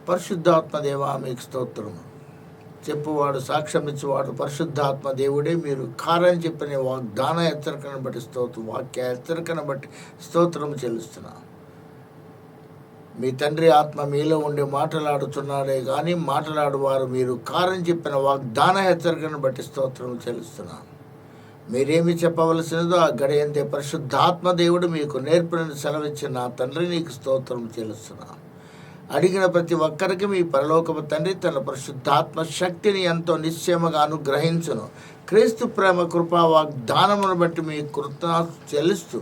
పరిశుద్ధాత్మ దేవా మీకు స్తోత్రము. చెప్పువాడు, సాక్ష్యం ఇచ్చేవాడు పరిశుద్ధాత్మ దేవుడే. మీరు కార్యం చెప్పిన వాగ్దాన హెచ్చరికను బట్టి స్తోత్రం, వాక్య హెచ్చరికను బట్టి స్తోత్రము చెల్లిస్తున్నా. మీ తండ్రి ఆత్మ మీలో ఉండి మాట్లాడుతున్నాడే కానీ మాట్లాడువారు మీరు కార్యం చెప్పిన వాగ్దాన హెచ్చరికను బట్టి స్తోత్రము చెల్లిస్తున్నా. మీరేమి చెప్పవలసినదో ఆ గడియంతే పరిశుద్ధాత్మ దేవుడు మీకు నేర్పిన సెలవిచ్చిన తండ్రి నీకు స్తోత్రం చెల్లిస్తున్నా. అడిగిన ప్రతి ఒక్కరికి మీ పరలోకపు తండ్రి తన పరిశుద్ధాత్మ శక్తిని ఎంతో నిశ్చయముగా అనుగ్రహించును. క్రీస్తు ప్రేమ కృపా వాగ్దానమును బట్టి మీ కృతజ్ఞత చెల్లిస్తూ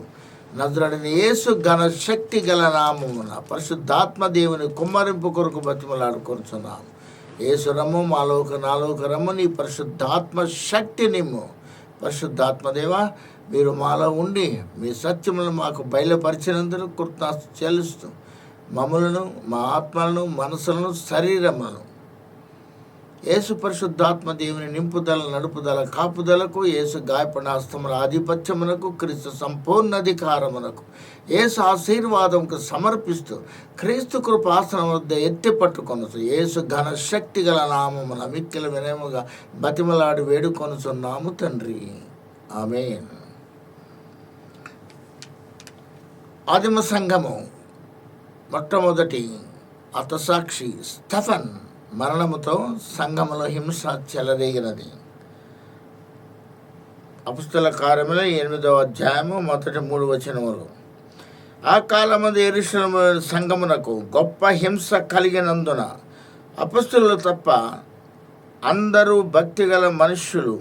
నజరుడైన యేసు ఘన శక్తి గల నామమున పరిశుద్ధాత్మ దేవుని కుమ్మరింపు కొరకు బతిమలాడుకొనుచున్నాము. యేసు రమ్ము, మాలోక నాలోక రమ్ము, నీ పరిశుద్ధాత్మ శక్తి నిమ్ము. పరిశుద్ధాత్మ దేవా, మీరు మాలో ఉండి మీ సత్యములను మాకు బయలుపరిచినందుకు కృతజ్ఞత చెల్లిస్తూ మమ్ములను, మా ఆత్మలను, మనసులను, శరీరములను యేసు పరిశుద్ధాత్మ దేవుని నింపుదల, నడుపుదల, కాపుదలకు, యేసు గాయపడిన హస్తముల ఆధిపత్యమునకు, క్రీస్తు సంపూర్ణ అధికారమునకు, యేసు ఆశీర్వాదముకు సమర్పిస్తూ క్రీస్తు కృపాసనం వద్ద ఎత్తి పట్టుకొనసు యేసు ఘన శక్తి గల నామమున మిక్కిలి వినయముగా బతిమలాడి వేడుకొనుచున్నాము తండ్రి. ఆమేన్. ఆదిమ సంఘము మొట్టమొదటి హతసాక్షి స్టెఫన్ మరణముతో సంఘములో హింస చెలరేగినది. అపొస్తలుల కార్యముల 8వ అధ్యాయము మొదటి 3 వచనములు. ఆ కాలమందు యెరూషలేము సంఘమునకు గొప్ప హింస కలిగినందున అపొస్తలులు తప్ప అందరూ భక్తిగల మనుష్యులు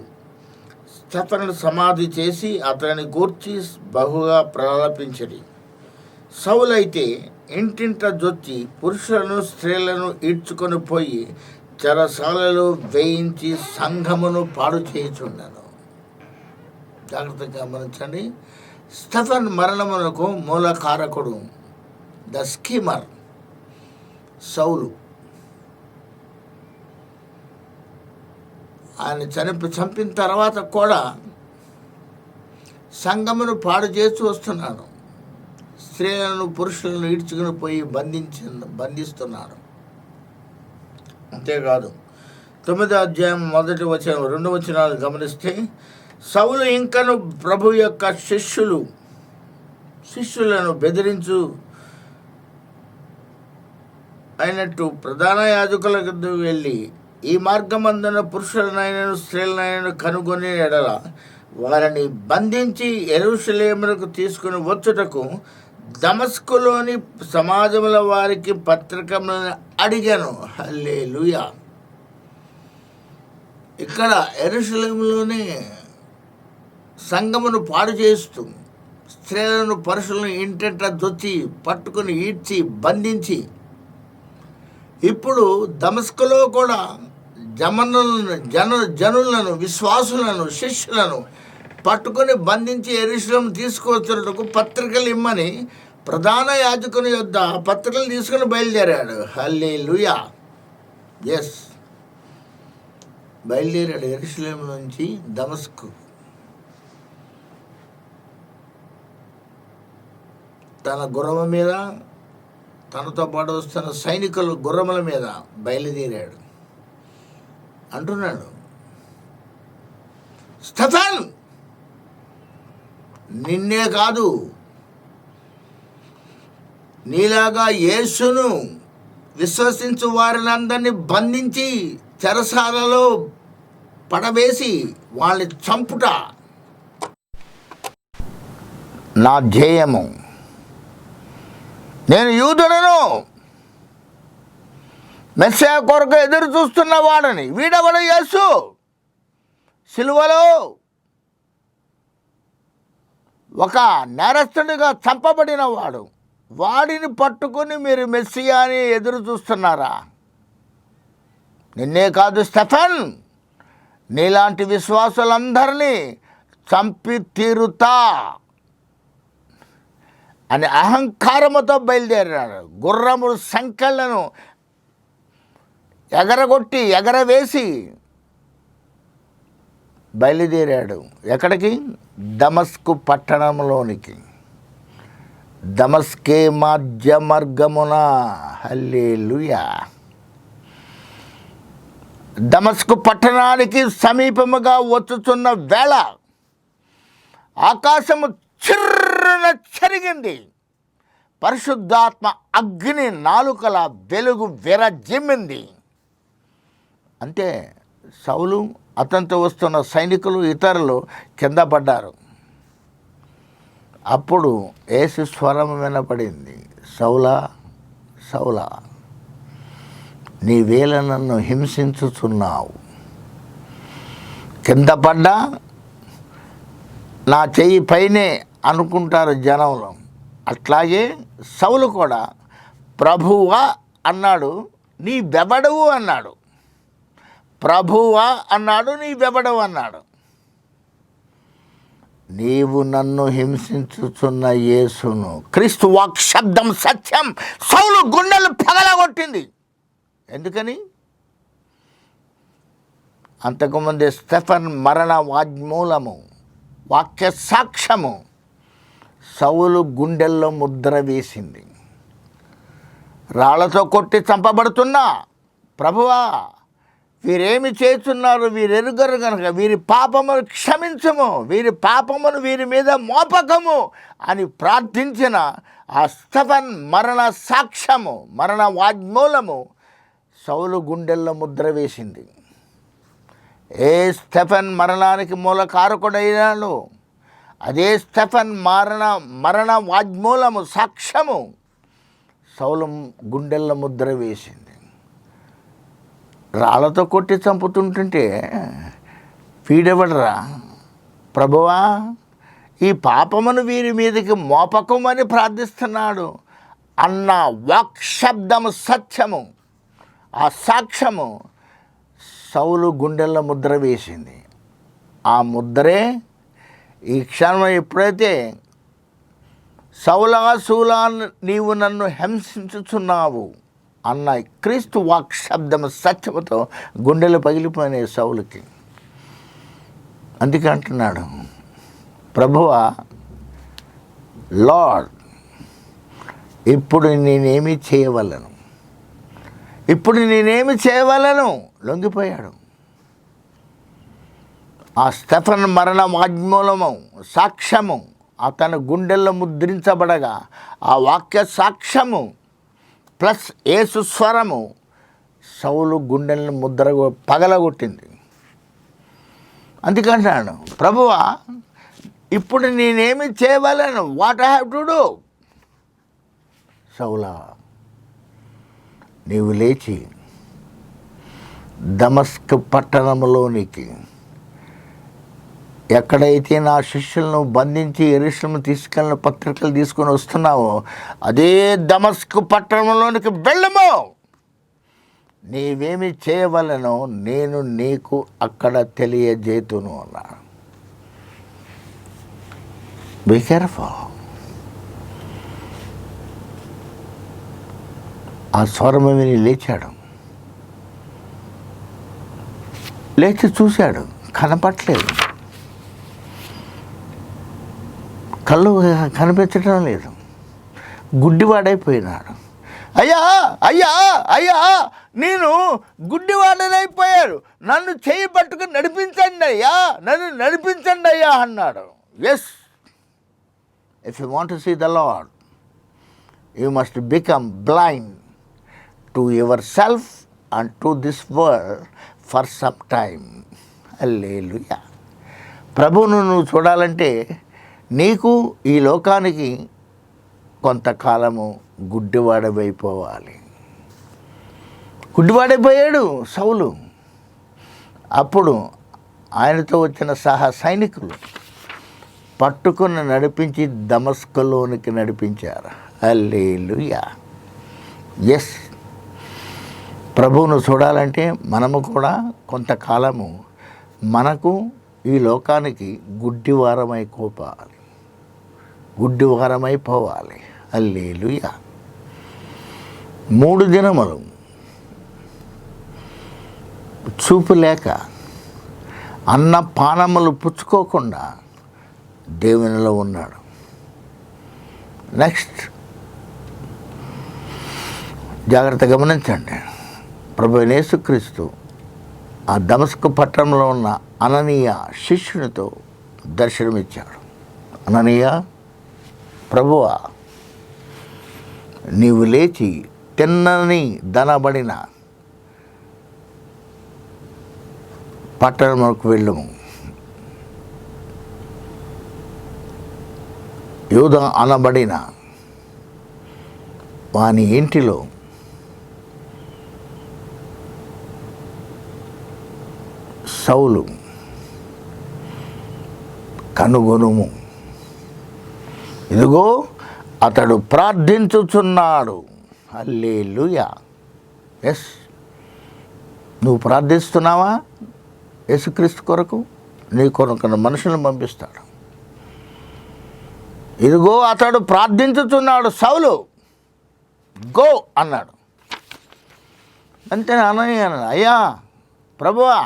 స్టెఫనును సమాధి చేసి అతనిని గూర్చి బహుగా ప్రలాపించిరి. సౌలైతే ఇంటింట జొచ్చి పురుషులను, స్త్రీలను ఈడ్చుకొని పోయి చెరసాలలో వేయించి సంఘమును పాడు చేయుచుండెను. జాగ్రత్తగా గమనించండి. స్టెఫన్ మరణమునకు మూల కారకుడు, ద స్కీమర్, సౌలు. ఆయన చంపిన తర్వాత కూడా సంఘమును పాడు చేస్తూ వస్తున్నాడు. స్త్రీలను, పురుషులను ఈడ్చుకుని పోయి బంధిస్తున్నారు. అంతేకాదు 9వ అధ్యాయం 1వ వచనం 2 వచనాలు గమనిస్తే, సౌలు ఇంకను ప్రభు యొక్క శిష్యులను బెదిరించు అయినట్టు ప్రధాన యాజకులకు వెళ్ళి ఈ మార్గమందున పురుషులనైనను స్త్రీలనైనను కనుగొని ఎడల వారిని బంధించి యెరూషలేమునకు తీసుకుని వచ్చుటకు దమస్కులోని సమాజముల వారికి పత్రికలను అడిగాను. హల్లెలూయా. ఇక్కడ యెరూషలేములోనే సంఘమును పాడు చేస్తూ స్త్రీలను, పురుషులను ఇంటింట దొచ్చి పట్టుకుని ఈడ్చి బంధించి ఇప్పుడు దమస్కులో కూడా జనులను, విశ్వాసులను, శిష్యులను పట్టుకొని బంధించి యెరూషలేము తీసుకువచ్చుటకు పత్రికలు ఇమ్మని ప్రధాన యాజకుని యొద్ద పత్రికలు తీసుకుని బయలుదేరాడు. హల్లెలూయా. ఎస్, బయలుదేరాడు యెరూషలేము నుంచి దమస్కు. తన గుర్రము మీద, తనతో పాటు వస్తున్న సైనికులు గుర్రముల మీద బయలుదేరాడు. అంటున్నాడు, స్టెఫన్, నిన్నే కాదు, నీలాగా యేసును విశ్వసించు వారిని అందరినీ బంధించి చెరసాలలో పడవేసి వాళ్ళని చంపుట నా ధ్యేయము. నేను యూదుడను, మెస్సియా కొరకు ఎదురు చూస్తున్న వాడని. వీడెవడు? యేసు, సిలువలో ఒక నేరస్తుడిగా చంపబడిన వాడు. వాడిని పట్టుకుని మీరు మెస్సియా అని ఎదురు చూస్తున్నారా? నిన్నే కాదు స్టెఫన్, నీలాంటి విశ్వాసులందరినీ చంపి తీరుతా అని అహంకారముతో బయలుదేరాడు. గుర్రము సంకెళ్లను ఎగరగొట్టి ఎగరవేసి బయలుదేరాడు. ఎక్కడికి? దమస్కు పట్టణంలోనికి. దమస్కే మధ్య మార్గమున. హల్లెలూయా. దమస్కు పట్టణానికి సమీపముగా వచ్చుచున్న వేళ ఆకాశము చిర్రున చెరిగింది, పరిశుద్ధాత్మ అగ్ని నాలుకల వెలుగు విరజిమ్మింది. అంటే సౌలు, అతనితో వస్తున్న సైనికులు, ఇతరులు కింద పడ్డారు. అప్పుడు యేసు స్వరం వినపడింది, సౌలా సౌలా, నీవేళ నన్ను హింసించుచున్నావు. కింద పడ్డా నా చెయ్యి పైనే అనుకుంటారు జనంలో. అట్లాగే సౌలు కూడా ప్రభువా అన్నాడు, నీ బెబడవు అన్నాడు. ప్రభువా అన్నాడు, నీ బెబడవు అన్నాడు. నీవు నన్ను హింసించుచున్న యేసును, క్రీస్తు వాక్ శబ్దం సత్యం సౌలు గుండెలు పగలగొట్టింది. ఎందుకని? అంతకుముందే స్టెఫన్ మరణ వాగ్మూలము, వాక్య సాక్ష్యము సౌలు గుండెల్లో ముద్ర వేసింది. రాళ్లతో కొట్టి చంపబడుతున్నా, ప్రభువా వీరేమి చేస్తున్నారు, వీరెరుగరు కనుక వీరి పాపమును క్షమించము, వీరి పాపమును వీరి మీద మోపకము అని ప్రార్థించిన ఆ స్టెఫన్ మరణ సాక్ష్యము, మరణ వాగ్మూలము సౌలు గుండెల్లో ముద్ర వేసింది. ఏ స్టెఫన్ మరణానికి మూల కారకుడైనాడు, అదే స్టెఫన్ మరణ వాగ్మూలము సాక్ష్యము సౌలు గుండెల్లో ముద్ర వేసింది. రాళ్లతో కొట్టి చంపుతుంటుంటే వీడెవడరా, ప్రభువా ఈ పాపమును వీరి మీదకి మోపకమని ప్రార్థిస్తున్నాడు అన్న వాక్శబ్దము సత్యము, ఆ సాక్ష్యము సౌలు గుండెల్లో ముద్ర వేసింది. ఆ ముద్రే ఈ క్షణం ఎప్పుడైతే సౌలా సౌలా నీవు నన్ను హింసించుచున్నావు అన్న క్రీస్తు వాక్ శబ్దము సత్యముతో గుండెలు పగిలిపోయినాయి సౌలుకి. అందుకే అంటున్నాడు, ప్రభువా లార్డ్ ఇప్పుడు నేనేమి చేయవలను, ఇప్పుడు నేనేమి చేయవలను, లొంగిపోయాడు. ఆ స్టెఫన్ మరణ వాగ్మూలము సాక్ష్యము అతని గుండెల్లో ముద్రించబడగా ఆ వాక్య సాక్ష్యము ప్లస్ యేసు స్వరము సౌలు గుండెలను ముద్ర పగలగొట్టింది. అందుకంటాను, ప్రభువా ఇప్పుడు నేనేమి చేయవలను, what I have to do. సౌలా నీవు లేచి దమస్కు పట్టణంలోనికి, ఎక్కడైతే నా శిష్యులను బంధించి యెరూషలేము తీసుకెళ్ళిన పత్రికలు తీసుకొని వస్తున్నావో అదే దమస్కు పట్టణంలోనికి వెళ్ళము. నీవేమి చేయవలనో నేను నీకు అక్కడ తెలియజేతును అన్నాడు. Be careful. ఆ స్వరం విని లేచాడు. లేచి చూశాడు, కనపట్లేదు, కళ్ళు కనిపించడం లేదు, గుడ్డివాడైపోయినాడు. అయ్యా అయ్యా అయ్యా నేను గుడ్డివాడనైపోయాడు, నన్ను చేయి పట్టుకుని నడిపించండి అయ్యా, నన్ను నడిపించండి అయ్యా అన్నాడు. Yes, if you want to see the lord you must become blind to your self and to this world for some time. హల్లెలూయా. ప్రభువును నువ్వు చూడాలంటే నీకు ఈ లోకానికి కొంతకాలము గుడ్డివాడైపోవాలి. గుడ్డివాడైపోయాడు సౌలు. అప్పుడు ఆయనతో వచ్చిన సైనికులు పట్టుకుని నడిపించి దమస్కులోనికి నడిపించారు. హల్లెలూయా. ఎస్, ప్రభువును చూడాలంటే మనము కూడా కొంతకాలము మనకు ఈ లోకానికి గుడ్డివారమైపోవాలి. హల్లెలూయా. 3 దినములు చూపు లేక అన్న పానములు పుచ్చుకోకుండా దేవునిలో ఉన్నాడు. నెక్స్ట్ జాగ్రత్త గమనించండి. ప్రభువైన యేసుక్రీస్తు ఆ దమస్కు పట్టణంలో ఉన్న అననీయ శిష్యునితో దర్శనమిచ్చాడు. అననీయ, ప్రభువా, నీవు లేచి తిన్నని దనబడిన పట్టణముకు వెళ్ళుము. యూదా అనబడిన వాని ఇంటిలో సౌలు కనుగొనుము. ఇదిగో అతడు ప్రార్థించుచున్నాడు. హల్లెలూయా. ఎస్, నువ్వు ప్రార్థిస్తున్నావా? యేసుక్రీస్తు కొరకు నీ కొరకు మనుషులను పంపిస్తాడు. ఇదిగో అతడు ప్రార్థించుచున్నాడు, సౌలు గో అన్నాడు. అంతే అననీయ అన్నాడు, అయ్యా ప్రభువా,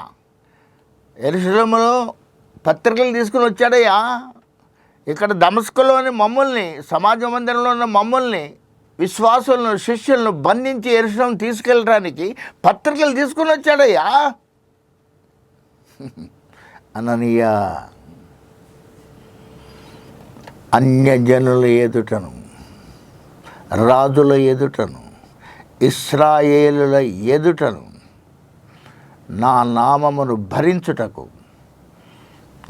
యెరూషలేములో పత్రికలు తీసుకుని వచ్చాడయ్యా, ఇక్కడ దమస్కులోని మమ్మల్ని, సమాజ మందిరంలో ఉన్న మమ్మల్ని, విశ్వాసులను, శిష్యులను బంధించి యెరూషలేము తీసుకెళ్ళడానికి పత్రికలు తీసుకుని వచ్చాడయ్యా. అననీయ, అన్యజనుల ఎదుటను, రాజుల ఎదుటను, ఇశ్రాయేలుల ఎదుటను నా నామమును భరించుటకు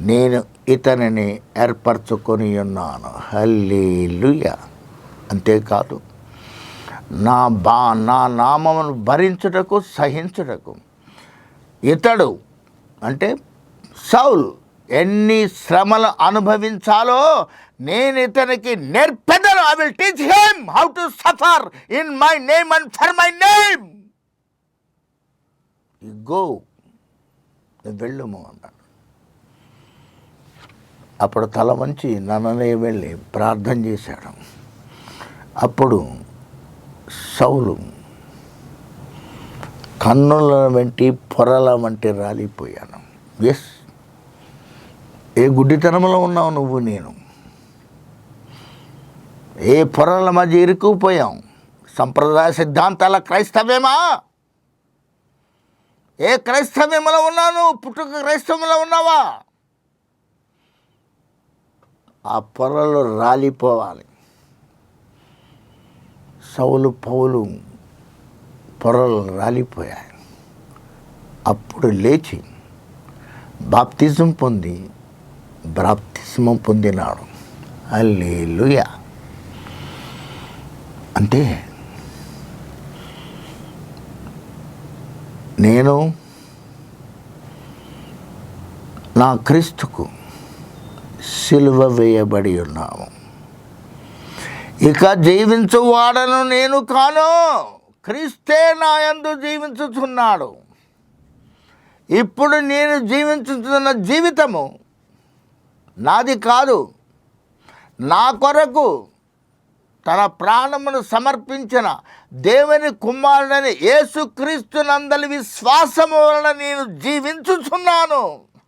నేను ఇతనిని ఏర్పరచుకొని ఉన్నాను. హల్లెలూయా. అంతేకాదు, నా నామమును భరించుటకు, సహించుటకు ఇతడు అంటే సౌల్ ఎన్ని శ్రమలు అనుభవించాలో నేను ఇతనికి నేర్పెదను. I will teach him how to suffer in my name and for my name. Go, వెళ్ళుము అన్నాడు. అప్పుడు తల వంచి నన్ననే వెళ్ళి ప్రార్థన చేశాడు. అప్పుడు సౌలు కన్నుల వెంటి పొరల వంటి రాలిపోయాను. ఎస్, ఏ గుడ్డితనంలో ఉన్నావు నువ్వు, నేను ఏ పొరల మధ్య ఇరుక్కుపోయాం? సంప్రదాయ సిద్ధాంతాల క్రైస్తవ్యమా? ఏ క్రైస్తవ్యంలో ఉన్నాను? పుట్టుక క్రైస్తవంలో ఉన్నావా? ఆ పొరలు రాలిపోవాలి. సౌలు పౌలు పొరలు రాలిపోయాయి. అప్పుడు లేచి బాప్తిజం పొంది బాప్తిస్మం పొందినాడు. హల్లెలూయా. అంటే నేను నా క్రీస్తుకు సిలువ వేయబడి ఉన్నాము. ఇక జీవించువాడను నేను కాను, క్రీస్తే నా యందు జీవించుచున్నాడు. ఇప్పుడు నేను జీవించుతున్న జీవితము నాది కాదు, నా కొరకు తన ప్రాణమును సమర్పించిన దేవుని కుమారుడని యేసుక్రీస్తునందలి విశ్వాసము వలన నేను జీవించుచున్నాను.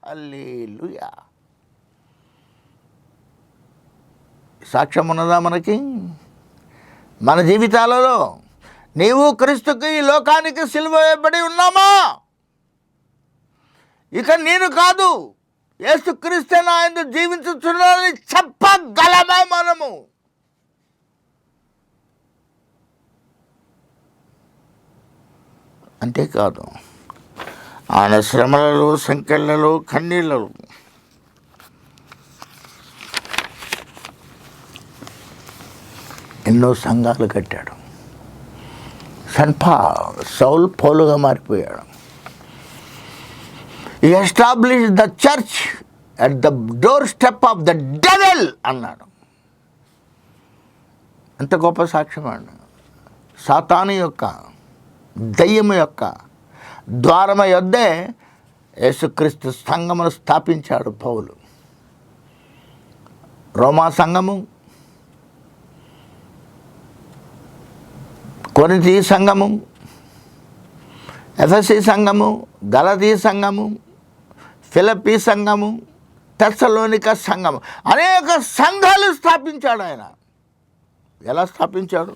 హల్లెలూయా. సాక్ష్యం ఉన్నదా మనకి? మన జీవితాలలో నీవు క్రీస్తుకి, ఈ లోకానికి సిలువ వేయబడి ఉన్నామా? ఇక నేను కాదు, యేసుక్రీస్తే నా యందు జీవించుచున్నానని చెప్పగలమా మనము? అంతేకాదు, ఆయన శ్రమలలో, సంకెళ్ళలో, కన్నీళ్ళలో ఎన్నో సంఘాలు కట్టాడు. సౌల్ పౌలుగా మారిపోయాడు. ఈ establish the church at the door step of the devil అన్నాడు. ఎంత గొప్ప సాక్ష్యం అండి. సాతాను యొక్క, దయ్యము యొక్క ద్వారమ యొద్దే యేసుక్రీస్తు సంఘమును స్థాపించాడు పౌలు. రోమా సంఘము, కొరింథీ సంఘము, ఎఫెసీ సంఘము, గలతీ సంఘము, ఫిలిప్పీ సంఘము, తెస్సలోనిక సంఘము, అనేక సంఘాలు స్థాపించాడు ఆయన. ఎలా స్థాపించాడు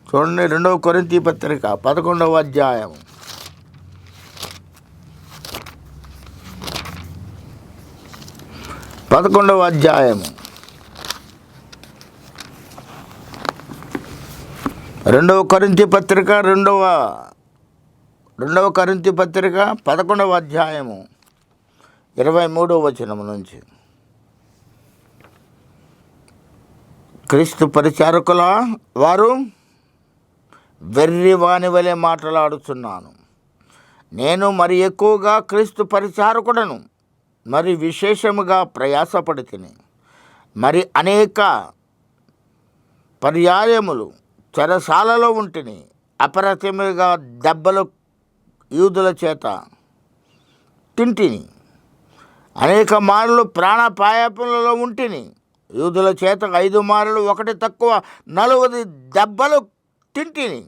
చూడండి. 2 కొరింథీ పత్రిక 11వ అధ్యాయం 11వ అధ్యాయము 2 కొరింథీ పత్రిక 11వ అధ్యాయము 23వ వచనం నుంచి. క్రీస్తు పరిచారకుల వారు వెర్రి వాని వలె మాట్లాడుచున్నాను. నేను మరి ఎక్కువగా క్రీస్తు పరిచారకుడను, మరి విశేషముగా ప్రయాసపడితిని. మరి అనేక పర్యాయములు చెరసాలలో ఉంటిని. అపరతిముగా దెబ్బలు యూదుల చేత తింటిని. అనేక మార్లు ప్రాణాపాయములలో ఉంటిని. యూదుల చేత 5 మార్లు, ఒకటి తక్కువ 40 దెబ్బలు తింటిని.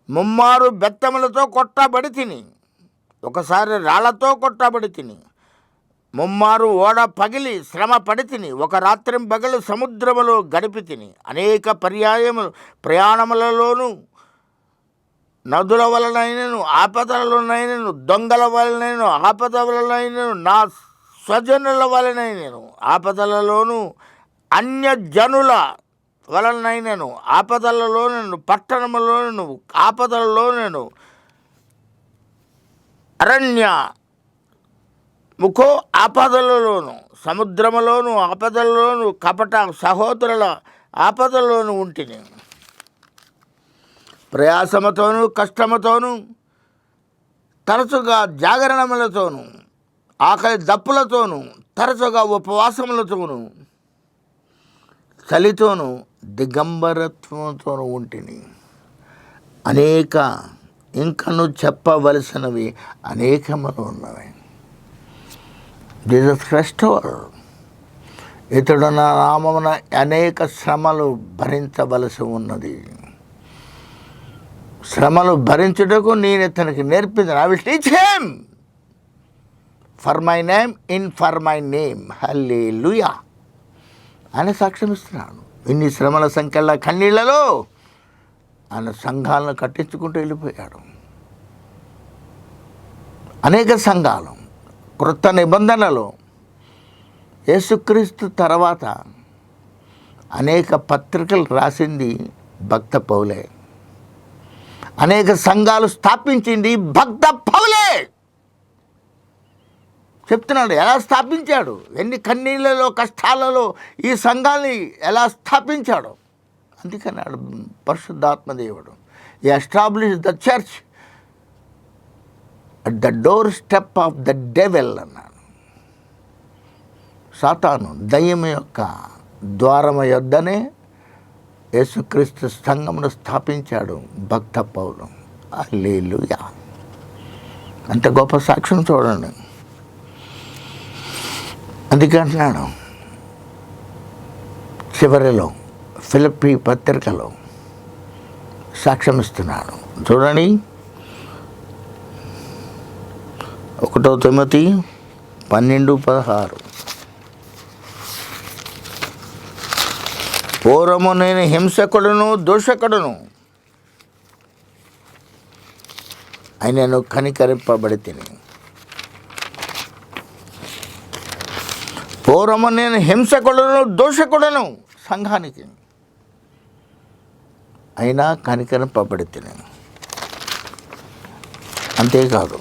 3 మారు బెత్తములతో కొట్టబడి తిని. ఒకసారి రాళ్లతో కొట్టబడి తిని. 3 మారు ఓడ పగిలి శ్రమ పడి తిని. ఒక రాత్రింబగలు సముద్రములో గడిపి తిని. అనేక పర్యాయములు ప్రయాణములలోనూ, నదుల వలనైనను, ఆపదలలోనైనను, దొంగల వలనైనను, ఆపద వలనైనను, నా స్వజనుల వలనైనను, ఆపదలలోను, అన్యజనుల వలనైనను, ఆపదలలోనను, పట్టణములోనను, ఆపదలలోనను, అరణ్య ముఖో ఆపదలలోను, సముద్రములోను ఆపదలలోను, కపట సహోదరుల ఆపదలోను ఉంటిని. ప్రయాసముతోనూ కష్టముతోనూ, తరచుగా జాగరణములతోనూ, ఆకలి దప్పులతోనూ, తరచుగా ఉపవాసములతోనూ, చలితోనూ, దిగంబరత్వంతోనూ ఉంటిని. అనేక ఇంకను చెప్పవలసినవి అనేకములు ఉన్నవి. జీసస్ క్రైస్ట్ ఇతడు నా నామమున అనేక శ్రమలు భరించవలసి ఉన్నది. శ్రమలు భరించుటకు నేను ఇతనికి నేర్పించిన. I will teach him for my name, for my name. హల్లెలూయా అని సాక్ష్యం ఇస్తున్నాడు. ఇన్ని శ్రమల సంఖ్యల కన్నీళ్లలో ఆయన సంఘాలను కట్టించుకుంటూ వెళ్ళిపోయాడు. అనేక సంఘాలు క్రొత్త నిబంధనలు యేసుక్రీస్తు తర్వాత అనేక పత్రికలు రాసింది భక్త పౌలే. అనేక సంఘాలు స్థాపించింది భక్త పౌలే. చెప్తున్నాడు ఎలా స్థాపించాడు, ఎన్ని కన్నీళ్ళలో కష్టాలలో ఈ సంఘాన్ని ఎలా స్థాపించాడు. అందుకన్నాడు పరిశుద్ధాత్మదేవుడు, ఈ establish the church at the door step of the devil అన్నాడు. సాతాను దయ్యం యొక్క ద్వారము యొద్దనే యేసుక్రీస్తు సంఘమును స్థాపించాడు భక్త పౌలు. హల్లెలూయా. అంత గొప్ప సాక్ష్యం చూడండి. అందుకంటున్నాడు చివరిలో ఫిలిప్పీ పత్రికలో సాక్ష్యం ఇస్తున్నాడు. చూడండి 1 తిమోతి 12:16. పూర్వము నేను హింసకుడును దూషకుడును ఆయనను కనికరింపబడి తిని. పూర్వము నేను హింసకుడును దూషకుడును సంఘానికి, అయినా కనికరింపబడి తిని. అంతేకాదు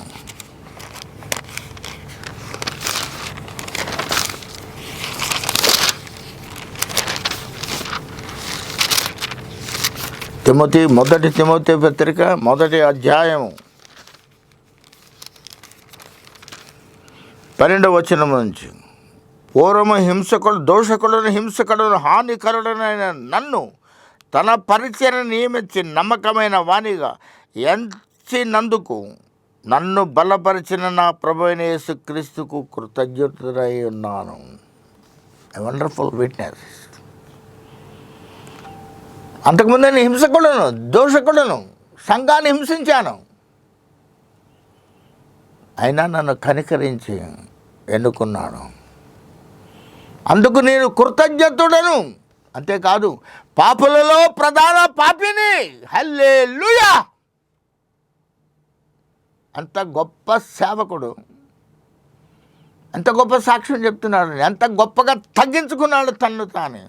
మొదటి తిమోతి పత్రిక 1వ అధ్యాయము 12వ వచనం నుంచి, పూర్వము దోషకులను హింసకులను హానికరుడనైన నన్ను తన పరిచయం నియమించి నమ్మకమైన వానిగా ఎంచినందుకు నన్ను బలపరిచిన నా ప్రభువైన యేసుక్రీస్తుకు కృతజ్ఞుడై ఉన్నాను. A wonderful witness. అంతకుముందు నేను హింసకుడును దోషకుడును, సంఘాన్ని హింసించాను, అయినా నన్ను కనికరించి ఎన్నుకున్నాను. అందుకు నేను కృతజ్ఞతుడను. అంతేకాదు పాపులలో ప్రధాన పాపిని. హల్లెలూయా. అంత గొప్ప సేవకుడు ఎంత గొప్ప సాక్ష్యం చెప్తున్నాడు, ఎంత గొప్పగా తగ్గించుకున్నాడు తన్ను తాను.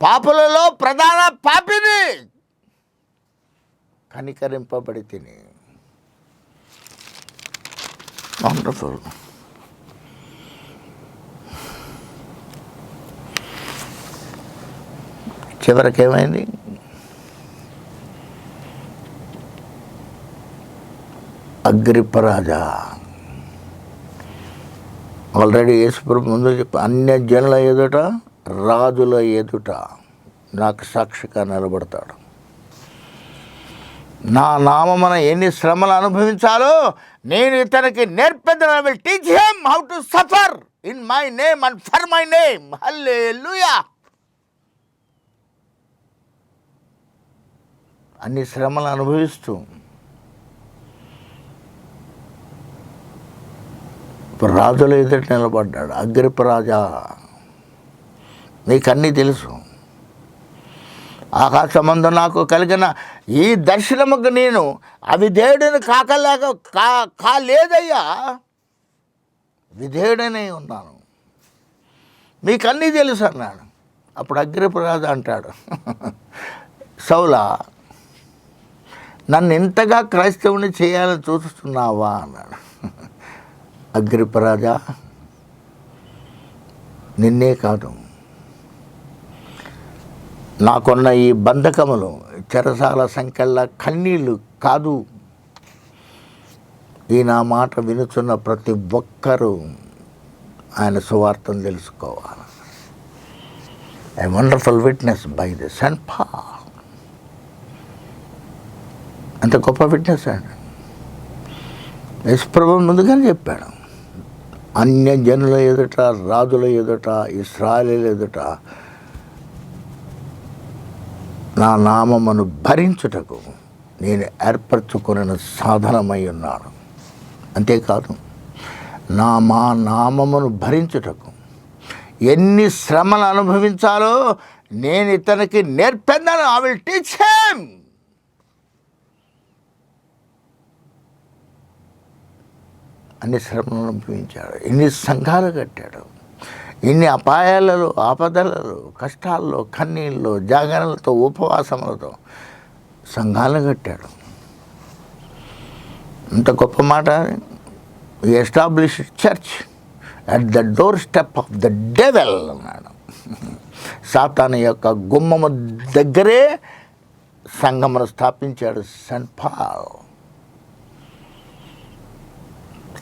పాపులలో ప్రధాన పాపిని, కనికరింపబడి తిని. వండర్ఫుల్. చివరికి ఏమైంది? అగ్రిప్పరాజా, ఆల్రెడీ యేసుప్రభు ముందు చెప్పి, అన్య జనుల ఎదుట రాజుల ఎదుట నాకు సాక్షిగా నిలబడతాడు. నా నామమున ఎన్ని శ్రమలు అనుభవించాలో నేను ఇతనికి నేర్పెదను. I will teach him how to suffer in my name and for my name. హల్లెలూయా. అన్ని శ్రమలు అనుభవిస్తూ రాజుల ఎదుట నిలబడ్డాడు. అగ్రిప్పరాజా, నీకన్నీ తెలుసు. ఆకాశమందు నాకు కలిగిన ఈ దర్శనముకు నేను అవిధేయుడిని కాలేదయ్యా, విధేయుడనే ఉన్నాను, మీకన్నీ తెలుసు అన్నాడు. అప్పుడు అగ్రిప్పరాజు అంటాడు, సౌలా, నన్ను ఇంతగా క్రైస్తవుని చేయాలని చూస్తున్నావా అన్నాడు. అగ్రిప్పరాజా, నిన్నే కాదు, నాకున్న ఈ బంధకములు, చెరసాల సంఖ్యల కన్నీళ్ళు కాదు, ఈ నా మాట వినుచున్న ప్రతి ఒక్కరూ ఆయన సువార్తను తెలుసుకోవాలి. A wonderful witness by the saint Paul. అంత గొప్ప విట్నెస్ అండి. యేసుప్రభు ముందుగానే చెప్పాడు, అన్య జనుల ఎదుట, రాజుల ఎదుట, ఇశ్రాయేలీయుల ఎదుట నా నామమును భరించుటకు నేను ఏర్పరచుకున్న సాధనమై ఉన్నాను. అంతేకాదు, మా నామమును భరించుటకు ఎన్ని శ్రమలు అనుభవించాలో నేను ఇతనికి నేర్పెదను. I will teach him. అన్ని శ్రమలు అనుభవించాడు, ఎన్ని సంఘాలు కట్టాడు, ఇన్ని అపాయాలలో, ఆపదలలో, కష్టాల్లో, కన్నీళ్ళలో, జాగరణలతో, ఉపవాసములతో సంఘాలు కట్టాడు. అంత గొప్ప మాట. Establish church at the door step of the devil అన్నాడు. సాతాను యొక్క గుమ్మము దగ్గరే సంఘమును స్థాపించాడు సెయింట్ పాల్.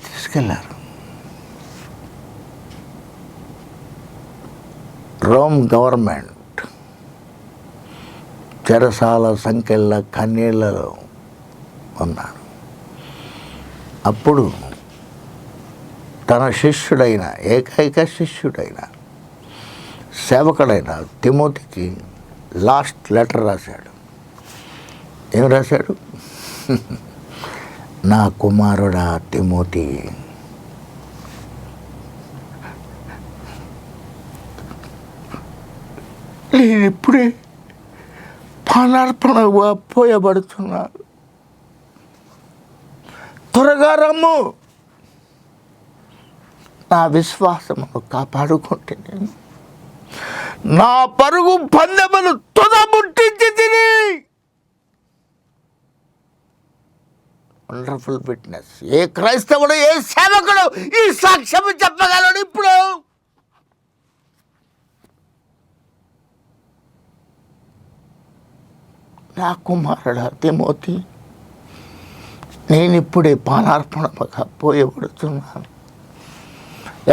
తీసుకెళ్ళారు. రోమ్ గవర్నమెంట్ చెరసాల సంఖ్యల కన్నీళ్లలో ఉన్నారు. అప్పుడు తన శిష్యుడైన, ఏకైక శిష్యుడైన, సేవకుడైన తిమోతికి లాస్ట్ లెటర్ రాశాడు. ఏం రాశాడు? నా కుమారుడా తిమోతి, నేను ఇప్పుడే పానార్పణగా పోయబడుతున్నాను, త్వరగా రమ్ము, నా విశ్వాసమును కాపాడుకుంటే నా పరుగు పందెమును తుదముట్టించి తిని. Wonderful witness. ఏ క్రైస్తవుడు, ఏ సేవకుడు ఈ సాక్ష్యము చెప్పగలడు? ఇప్పుడు నా కుమారుడా తిమోతి, నేను ఇప్పుడే పానార్పణగా పోయబడుతున్నాను.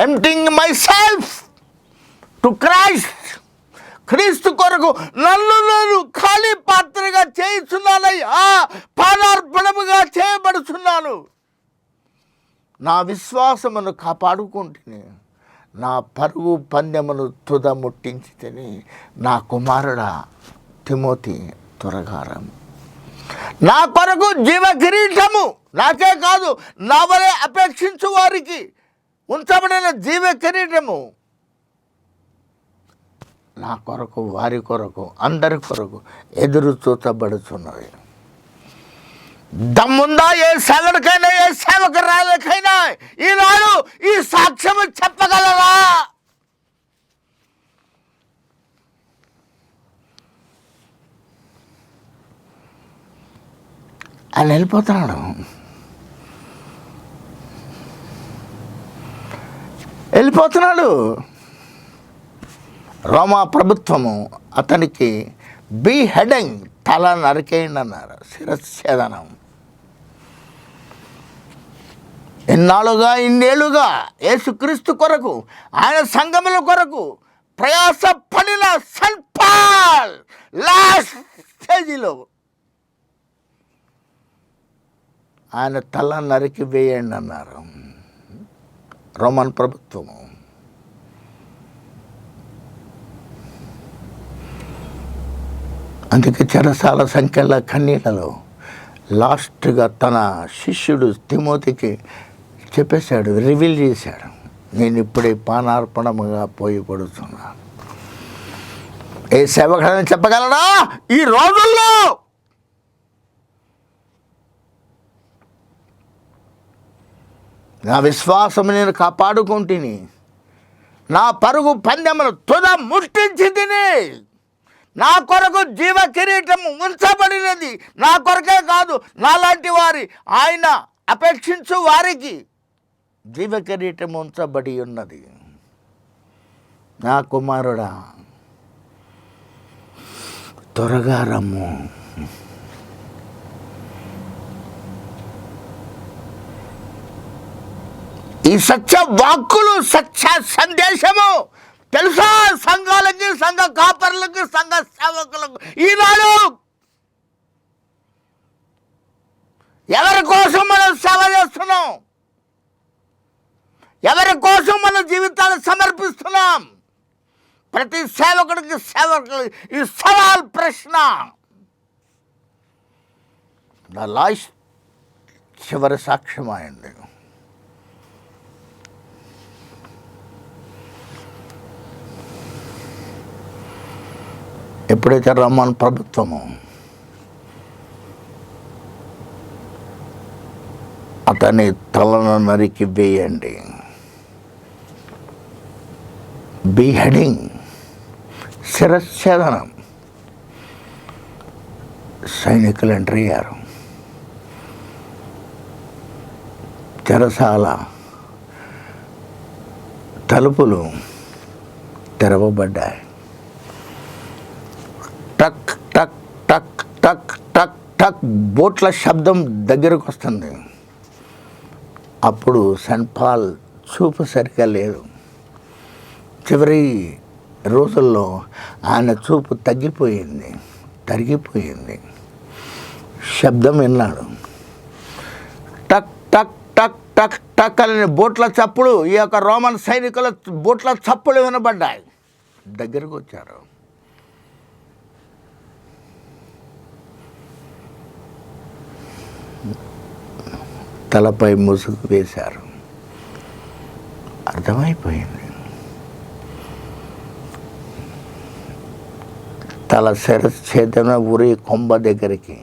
ఎంప్టింగ్ మై సెల్ఫ్ టు క్రైస్ట్. క్రీస్తు కొరకు నన్ను నేను ఖాళీ పాత్రగా చేయుచున్నానయ్యా, పానార్పణముగా చేయబడుచున్నాను. నా విశ్వాసమును కాపాడుకుంటుని, నా పరుగు పందెమును తుదముట్టించి తిని. నా కుమారుడా తిమోతి, త్వరగా రమ్ము. నా కొరకు జీవ కిరీటము, నాకే కాదు నా వలె అపేక్షించు వారికి ఉంచబడిన జీవ కిరీటము నా కొరకు, వారి కొరకు, అందరి కొరకు ఎదురు చూచబడుచున్నది. దమ్ముందా ఏ సేవకుడికైనా, ఏ సేవకురాలకైనా ఈనాడు ఈ సాక్ష్యము చెప్పగలరా? ఆయన వెళ్ళిపోతున్నాడు. రోమా ప్రభుత్వము అతనికి హెడింగ్, తల నరికేయండి అన్నారు, శిరచ్ఛేదనం. ఇన్నేళ్లుగా యేసుక్రీస్తు కొరకు, ఆయన సంఘముల కొరకు ప్రయాస పడిన సెయింట్ పాల్ లాస్ట్ స్టేజిలో ఆయన తల నరికి వేయండి అన్నారు రోమన్ ప్రభుత్వము. అందుకే చెరసాల సంఖ్యల కన్నీళ్ళలో లాస్ట్గా తన శిష్యుడు తిమోతికి చెప్పేశాడు, రివీల్ చేశాడు, నేను ఇప్పుడే పానార్పణముగా పోయి పడుతున్నాను. ఏ సేవకుడని చెప్పగలరా ఈ రోజుల్లో? నా విశ్వాసం నేను కాపాడుకుంటుని, నా పరుగు పందెమును తుద ముట్టించి తిని, నా కొరకు జీవ కిరీటం ఉంచబడినది. నా కొరకే కాదు, నాలాంటి వారి, ఆయన అపేక్షించు వారికి జీవ కిరీటం ఉంచబడి ఉన్నది. నా కుమారుడా, త్వరగా రమ్ము. ఈ సత్య వాక్కులు, సత్య సందేశము తెలుసా సంఘాలకి, సంఘ కాపరులకి, సంఘ సేవకులకు? ఈనాడు ఎవరి కోసం మనం సేవ చేస్తున్నాం? ఎవరి కోసం మన జీవితాన్ని సమర్పిస్తున్నాం? ప్రతి సేవకుడికి ఈ సవాల్ ప్రశ్న. నా లాస్ట్ చివరి సాక్ష్యం అయింది. ఎప్పుడైతే రోమన్ ప్రభుత్వము అతని తలను నరికి వేయండి, హెడింగ్, శిరచ్ఛేదనం, సైనికులు ఎంటర్ అయ్యారు. చెరసాల తలుపులు తెరవబడ్డాయి. టక్ టక్ టక్ టక్ టక్ టక్ బోట్ల శబ్దం దగ్గరకు వస్తుంది. అప్పుడు సెయింట్ పాల్ చూపు సరిగ్గా లేదు. చివరి రోజుల్లో ఆయన చూపు తరిగిపోయింది. శబ్దం విన్నాడు. టక్ టక్ టక్ టక్ టక్ అని బోట్ల చప్పుడు, ఈ యొక్క రోమన్ సైనికుల బోట్ల చప్పులు వినబడ్డాయి. దగ్గరకు వచ్చారు. తలపై ముసుగు వేశారు. అర్థమైపోయింది. తల శిరచ్ఛేదన ఉరి కొంబ దగ్గరికి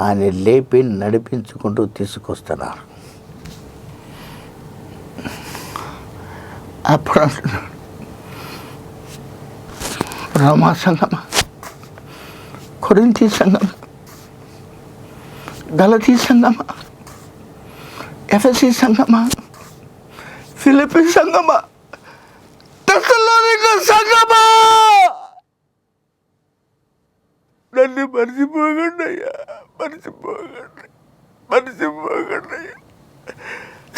ఆయన లేపి నడిపించుకుంటూ తీసుకొస్తున్నారు. అప్పుడు రోమా సంఘమా, కొరింథీ సంఘమా, గలతీ సంఘమా, ఎఫెసీ సంఘమా, ఫిలిప్పీ సంఘమా, తెస్సలోనిక సంఘమా, నన్ను మర్చిపోకండి అయ్యా, మర్చిపోకండి.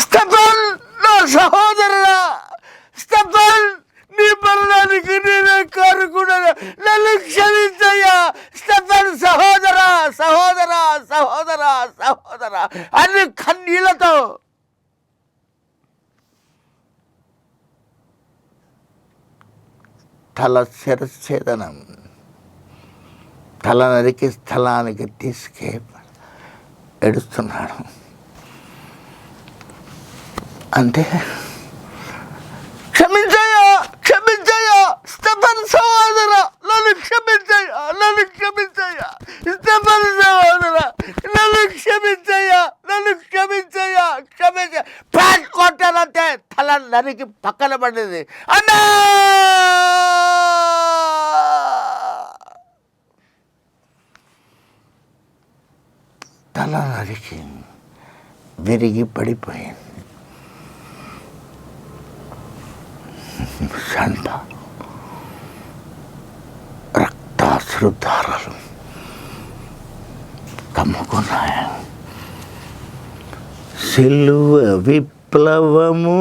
స్టెఫన్ నా సహోదరుడా, స్టెఫన్ నీ మరణానికి నేనే కారుకున్నాను, నన్ను క్షమించయ్యా. స్టెఫన్ సహోదరా సహోదరా సహోదరా సహోదరా అన్ని కన్నీళ్లతో తల శిరచ్ఛేదనం, తల నరికి స్థలానికి తీసుకే ఏడుస్తున్నాడు. అంతే. క్షమించయ్యా, స్టెఫన్ సహోదరా, నన్ను క్షమించయ్యా, స్టెఫన్ సహోదరా, నన్ను క్షమించయ్యా. తల నరికి పక్కన పడింది. అన్నా తల నరికి విరిగి పడిపోయింది. సంత రక్తాశ్రుధారలు కమ్ముకున్నాయి. సిలువ విప్లవము,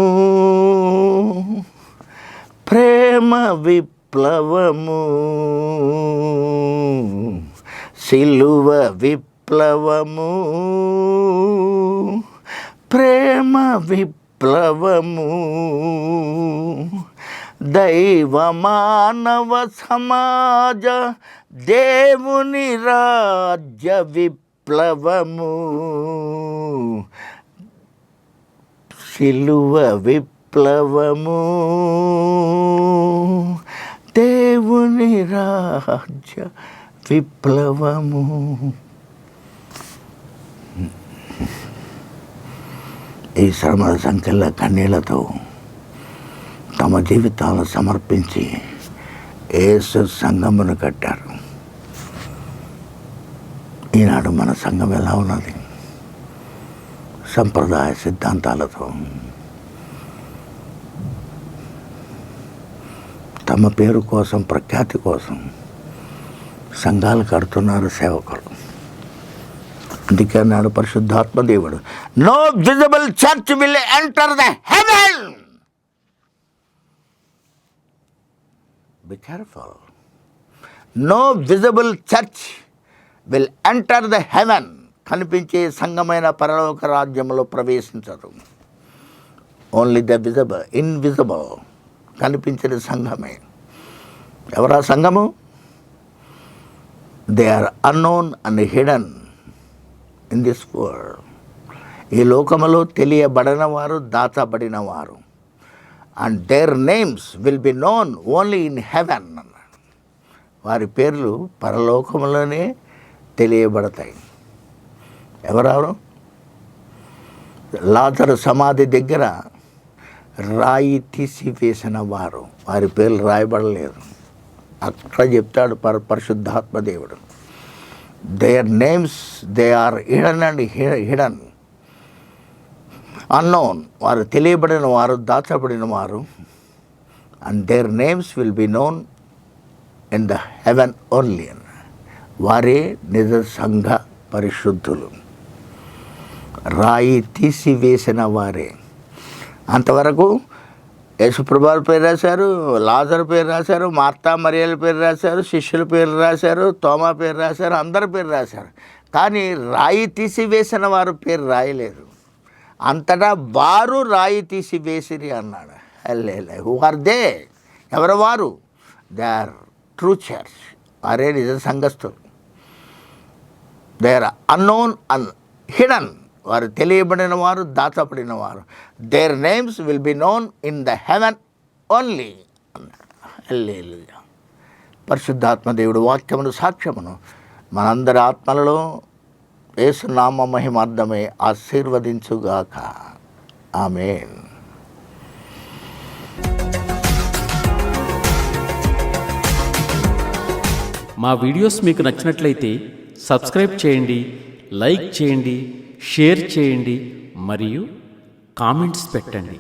ప్రేమ విప్లవము, సిలువ విప్లవము, ప్రేమ విప్లవము, దైవ మానవ సమాజ దేవుని రాజ్య విప్లవము, సిలువ విప్లవము, దేవుని రాజ్య విప్లవము. ఈ శ్రమల సంఖ్యల కన్నీళ్లతో తమ జీవితాలను సమర్పించి యేసు సంఘమును కట్టారు. ఈనాడు మన సంఘం ఎలా ఉన్నది? సంప్రదాయ సిద్ధాంతాలతో తమ పేరు కోసం, ప్రఖ్యాతి కోసం సంఘాలు కడుతున్నారు సేవకులు. అందుకే అన్నాడు పరిశుద్ధాత్మ దేవుడు, no visible church will enter the heaven. Be careful. No visible church will enter the heaven. కనిపించే సంఘమైన పరలోక రాజ్యంలో ప్రవేశించదు. ఓన్లీ ద విజిబుల్, ఇన్విజిబుల్, కనిపించిన సంఘమే. ఎవరా సంఘము? They are unknown and hidden in this world. ఈ లోకములో తెలియబడిన వారు, దాచబడిన వారు. And their names will be known only in heaven అన్నాడు. వారి పేర్లు పరలోకములోనే తెలియబడతాయి. ఎవరెవరు? లాజరు సమాధి దగ్గర రాయి తీసివేసిన వారు, వారి పేర్లు రాయబడలేదు. అక్కడ చెప్తాడు పరిశుద్ధాత్మ దేవుడు, their names they are hidden and hidden, unknown, వారు తెలియబడిన వారు, దాచబడిన వారు. And their names will be known in the heaven only. వారే నిజ సంఘ పరిశుద్ధులు. రాయి తీసివేసిన వారే. అంతవరకు యేసుప్రభువారి పేరు రాశారు, లాజరు పేరు రాశారు, మార్తా మరియల పేరు రాశారు, శిష్యుల పేరు రాశారు, తోమా పేరు రాశారు, అందరి పేరు రాశారు. కానీ రాయి తీసివేసిన వారు పేరు రాయలేదు. అంతటా వారు రాయి తీసివేసిరి అన్నాడు. Who are they? ఎవరు వారు? They are true church. వారే నిజ సంఘస్థులు. They are unknown and hidden, వారు తెలియబడిన వారు, దాచబడిన వారు. Their names will be known in the heaven only అన్నాడు. హల్లెలూయా. పరిశుద్ధాత్మ దేవుడు వాక్యమును, సాక్ష్యమును మనందరి ఆత్మలలో యేసు నామ మహిమార్థమై ఆశీర్వదించుగాక. ఆమేన్. మా వీడియోస్ మీకు నచ్చినట్లయితే సబ్స్క్రైబ్ చేయండి, లైక్ చేయండి, షేర్ చేయండి మరియు కామెంట్స్ పెట్టండి.